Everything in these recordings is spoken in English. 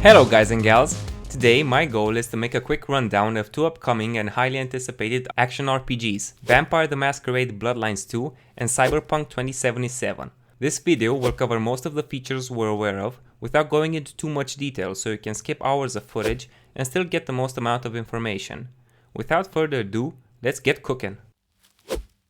Hello guys and gals! Today my goal is to make a quick rundown of two upcoming and highly anticipated action RPGs, Vampire the Masquerade Bloodlines 2 and Cyberpunk 2077. This video will cover most of the features we're aware of, without going into too much detail so you can skip hours of footage and still get the most amount of information. Without further ado, let's get cooking.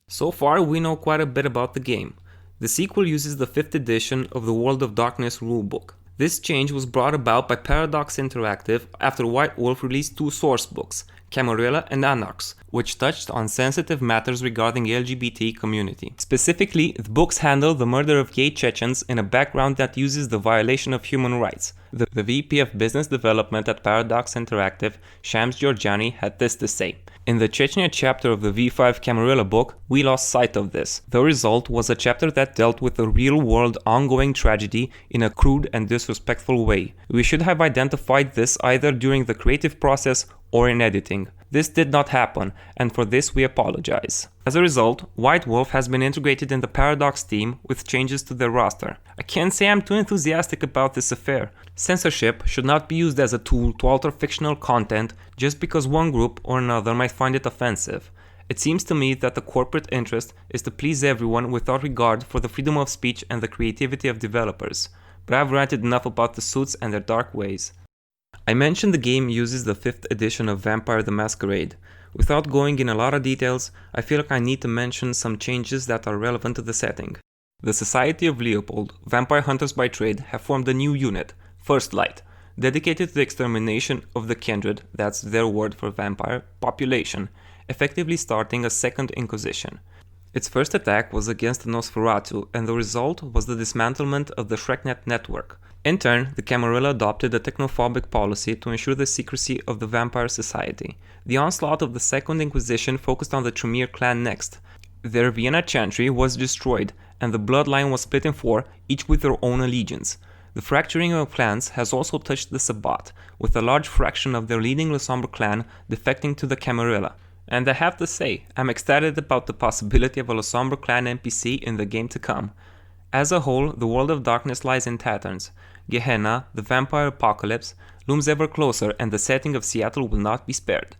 So far we know quite a bit about the game. The sequel uses the 5th edition of the World of Darkness rulebook. This change was brought about by Paradox Interactive after White Wolf released two source books, Camarilla and Anarchs, which touched on sensitive matters regarding the LGBT community. Specifically, the books handle the murder of gay Chechens in a background that uses the violation of human rights. The VP of Business Development at Paradox Interactive, Shams Georgiani, had this to say. In the Chechnya chapter of the V5 Camarilla book, we lost sight of this. The result was a chapter that dealt with a real-world ongoing tragedy in a crude and disrespectful way. We should have identified this either during the creative process or in editing. This did not happen, and for this we apologize. As a result, White Wolf has been integrated in the Paradox team with changes to their roster. I can't say I'm too enthusiastic about this affair. Censorship should not be used as a tool to alter fictional content just because one group or another might find it offensive. It seems to me that the corporate interest is to please everyone without regard for the freedom of speech and the creativity of developers. But I've ranted enough about the suits and their dark ways. I mentioned the game uses the 5th edition of Vampire the Masquerade. Without going in a lot of details, I feel like I need to mention some changes that are relevant to the setting. The Society of Leopold, vampire hunters by trade, have formed a new unit, First Light, dedicated to the extermination of the kindred, that's their word for vampire, population, effectively starting a second Inquisition. Its first attack was against the Nosferatu, and the result was the dismantlement of the Shreknet network. In turn, the Camarilla adopted a technophobic policy to ensure the secrecy of the Vampire Society. The onslaught of the Second Inquisition focused on the Tremere clan next. Their Vienna chantry was destroyed, and the bloodline was split in four, each with their own allegiance. The fracturing of clans has also touched the Sabbat, with a large fraction of their leading Le Sombre clan defecting to the Camarilla. And I have to say, I'm excited about the possibility of a Le Sombre clan NPC in the game to come. As a whole, the World of Darkness lies in tatters. Gehenna, the vampire apocalypse, looms ever closer, and the setting of Seattle will not be spared.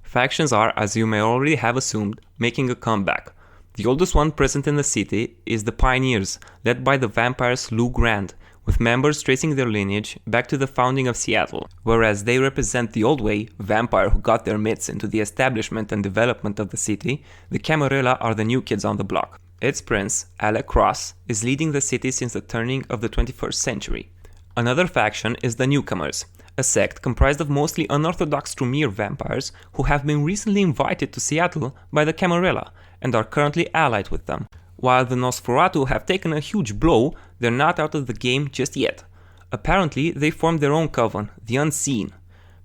Factions are, as you may already have assumed, making a comeback. The oldest one present in the city is the Pioneers, led by the vampires Lou Grant, with members tracing their lineage back to the founding of Seattle, whereas they represent the old way, vampire who got their mitts into the establishment and development of the city. The Camarilla are the new kids on the block. Its prince, Alec Cross, is leading the city since the turning of the 21st century. Another faction is the Newcomers, a sect comprised of mostly unorthodox Tremere vampires who have been recently invited to Seattle by the Camarilla and are currently allied with them. While the Nosferatu have taken a huge blow, they're not out of the game just yet. Apparently, they formed their own coven, the Unseen.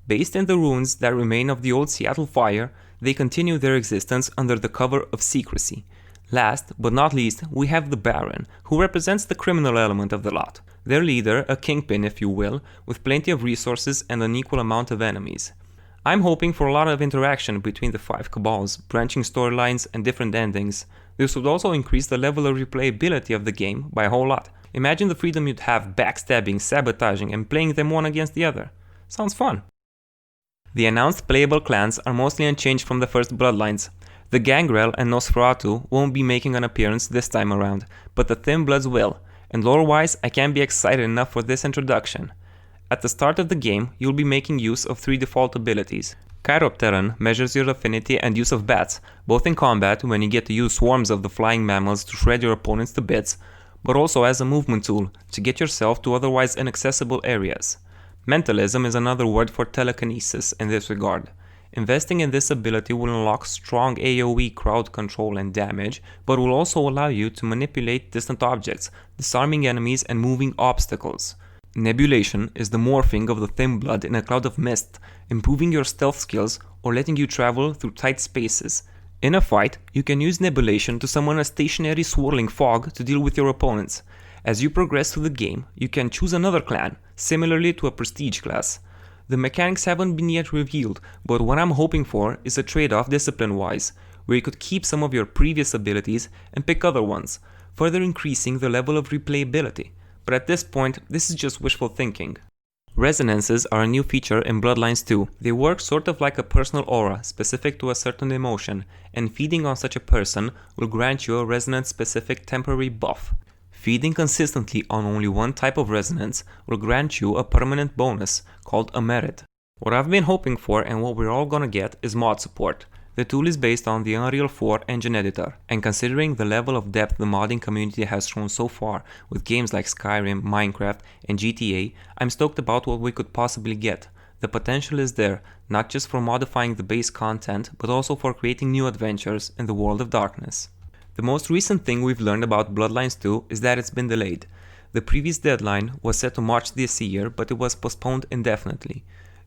Based in the ruins that remain of the old Seattle fire, they continue their existence under the cover of secrecy. Last, but not least, we have the Baron, who represents the criminal element of the lot. Their leader, a kingpin if you will, with plenty of resources and an equal amount of enemies. I'm hoping for a lot of interaction between the 5 cabals, branching storylines and different endings. This would also increase the level of replayability of the game by a whole lot. Imagine the freedom you'd have backstabbing, sabotaging, and playing them one against the other. Sounds fun. The announced playable clans are mostly unchanged from the first Bloodlines. The Gangrel and Nosferatu won't be making an appearance this time around, but the Thin Bloods will, and lore-wise I can't be excited enough for this introduction. At the start of the game, you'll be making use of 3 default abilities. Chiropteran measures your affinity and use of bats, both in combat when you get to use swarms of the flying mammals to shred your opponents to bits, but also as a movement tool to get yourself to otherwise inaccessible areas. Mentalism is another word for telekinesis in this regard. Investing in this ability will unlock strong AoE crowd control and damage, but will also allow you to manipulate distant objects, disarming enemies and moving obstacles. Nebulation is the morphing of the Thin Blood in a cloud of mist, improving your stealth skills or letting you travel through tight spaces. In a fight, you can use Nebulation to summon a stationary swirling fog to deal with your opponents. As you progress through the game, you can choose another clan, similarly to a prestige class. The mechanics haven't been yet revealed, but what I'm hoping for is a trade-off discipline-wise, where you could keep some of your previous abilities and pick other ones, further increasing the level of replayability. But at this point, this is just wishful thinking. Resonances are a new feature in Bloodlines 2. They work sort of like a personal aura specific to a certain emotion, and feeding on such a person will grant you a resonance-specific temporary buff. Feeding consistently on only one type of resonance will grant you a permanent bonus called a merit. What I've been hoping for and what we're all gonna get is mod support. The tool is based on the Unreal 4 engine editor, and considering the level of depth the modding community has shown so far with games like Skyrim, Minecraft, and GTA, I'm stoked about what we could possibly get. The potential is there, not just for modifying the base content, but also for creating new adventures in the world of darkness. The most recent thing we've learned about Bloodlines 2 is that it's been delayed. The previous deadline was set to March this year, but it was postponed indefinitely.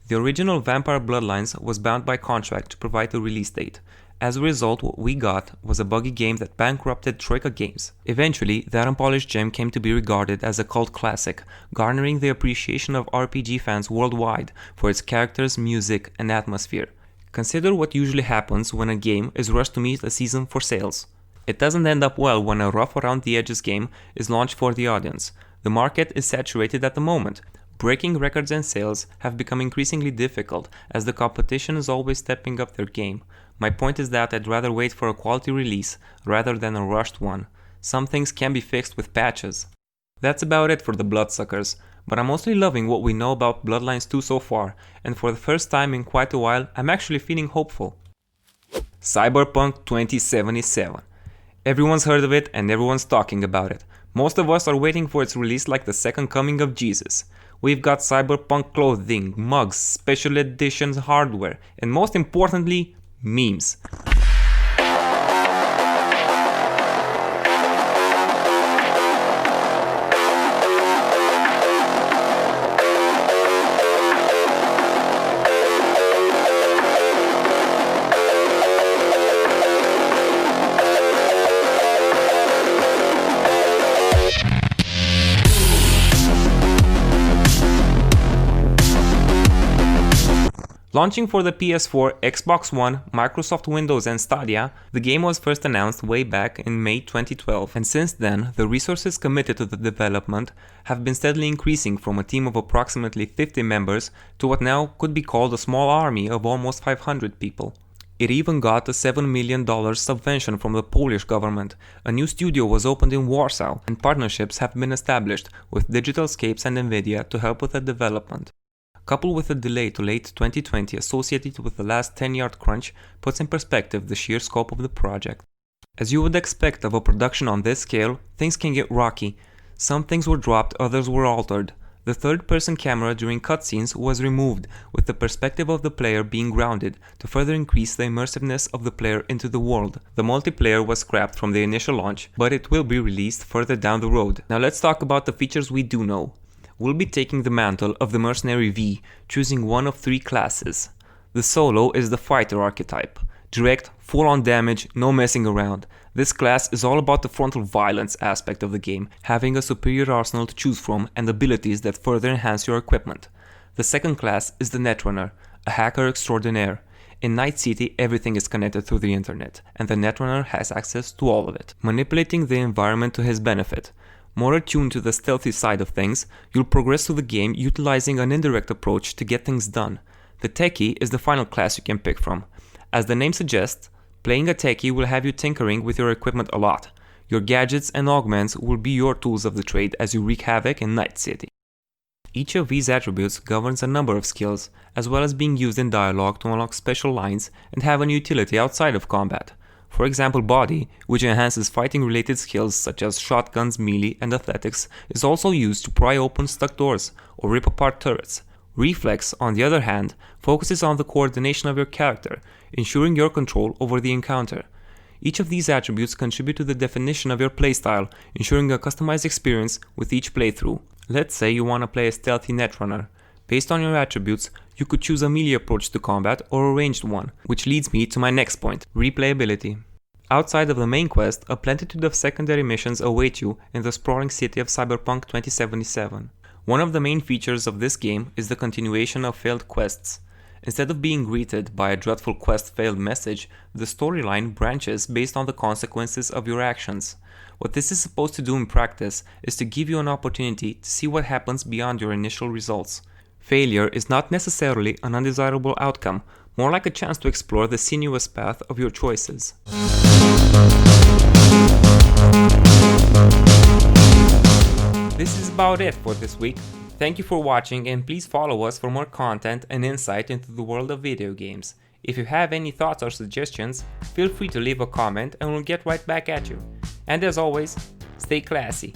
The original Vampire Bloodlines was bound by contract to provide a release date. As a result, what we got was a buggy game that bankrupted Troika Games. Eventually, that unpolished gem came to be regarded as a cult classic, garnering the appreciation of RPG fans worldwide for its characters, music, and atmosphere. Consider what usually happens when a game is rushed to meet a season for sales. It doesn't end up well when a rough around the edges game is launched for the audience. The market is saturated at the moment. Breaking records and sales have become increasingly difficult as the competition is always stepping up their game. My point is that I'd rather wait for a quality release rather than a rushed one. Some things can be fixed with patches. That's about it for the Bloodsuckers, but I'm mostly loving what we know about Bloodlines 2 so far, and for the first time in quite a while I'm actually feeling hopeful. Cyberpunk 2077. Everyone's heard of it and everyone's talking about it. Most of us are waiting for its release like the second coming of Jesus. We've got Cyberpunk clothing, mugs, special editions hardware, and most importantly, memes. Launching for the PS4, Xbox One, Microsoft Windows and Stadia, the game was first announced way back in May 2012, and since then, the resources committed to the development have been steadily increasing from a team of approximately 50 members to what now could be called a small army of almost 500 people. It even got a $7 million subvention from the Polish government. A new studio was opened in Warsaw, and partnerships have been established with Digitalscapes and Nvidia to help with the development. Coupled with a delay to late 2020 associated with the last 10-yard crunch puts in perspective the sheer scope of the project. As you would expect of a production on this scale, things can get rocky. Some things were dropped, others were altered. The third-person camera during cutscenes was removed, with the perspective of the player being grounded to further increase the immersiveness of the player into the world. The multiplayer was scrapped from the initial launch, but it will be released further down the road. Now let's talk about the features we do know. We'll be taking the mantle of the Mercenary V, choosing one of 3 classes. The Solo is the fighter archetype. Direct, full-on damage, no messing around. This class is all about the frontal violence aspect of the game, having a superior arsenal to choose from and abilities that further enhance your equipment. The second class is the Netrunner, a hacker extraordinaire. In Night City, everything is connected through the internet, and the Netrunner has access to all of it, manipulating the environment to his benefit. More attuned to the stealthy side of things, you'll progress through the game utilizing an indirect approach to get things done. The Techie is the final class you can pick from. As the name suggests, playing a Techie will have you tinkering with your equipment a lot. Your gadgets and augments will be your tools of the trade as you wreak havoc in Night City. Each of these attributes governs a number of skills, as well as being used in dialogue to unlock special lines and have an utility outside of combat. For example, Body, which enhances fighting-related skills such as shotguns, melee, and athletics, is also used to pry open stuck doors or rip apart turrets. Reflex, on the other hand, focuses on the coordination of your character, ensuring your control over the encounter. Each of these attributes contribute to the definition of your playstyle, ensuring a customized experience with each playthrough. Let's say you want to play a stealthy Netrunner. Based on your attributes, you could choose a melee approach to combat or a ranged one, which leads me to my next point, replayability. Outside of the main quest, a plenitude of secondary missions await you in the sprawling city of Cyberpunk 2077. One of the main features of this game is the continuation of failed quests. Instead of being greeted by a dreadful quest failed message, the storyline branches based on the consequences of your actions. What this is supposed to do in practice is to give you an opportunity to see what happens beyond your initial results. Failure is not necessarily an undesirable outcome, more like a chance to explore the sinuous path of your choices. This is about it for this week. Thank you for watching, and please follow us for more content and insight into the world of video games. If you have any thoughts or suggestions, feel free to leave a comment and we'll get right back at you. And as always, stay classy.